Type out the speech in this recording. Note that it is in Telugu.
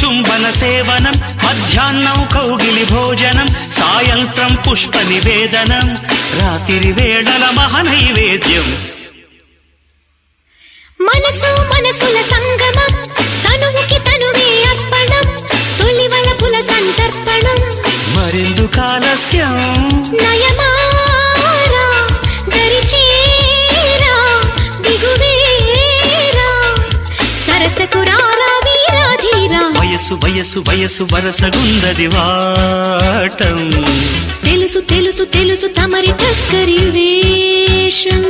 చుంబన సేవనం, మధ్యాహ్నం కౌగిలి భోజనం, సాయంత్రం పుష్ప నివేదనం, రాత్రి వేళల మహనైవేద్యం. మనసు మనసుల సంగమం, తనువుకి తనువే అర్పణం, తొలివలపుల సంతర్పణం. మరెందుకు ఆలస్యం? నయమారా దరిచేరా దిగువేరా, సరసకు రారా వీరాధీరా. వయసు వయసు వయసు వరసగుందది వాటం, తెలుసు తెలుసు తెలుసు తమరి టక్కరి వేషం.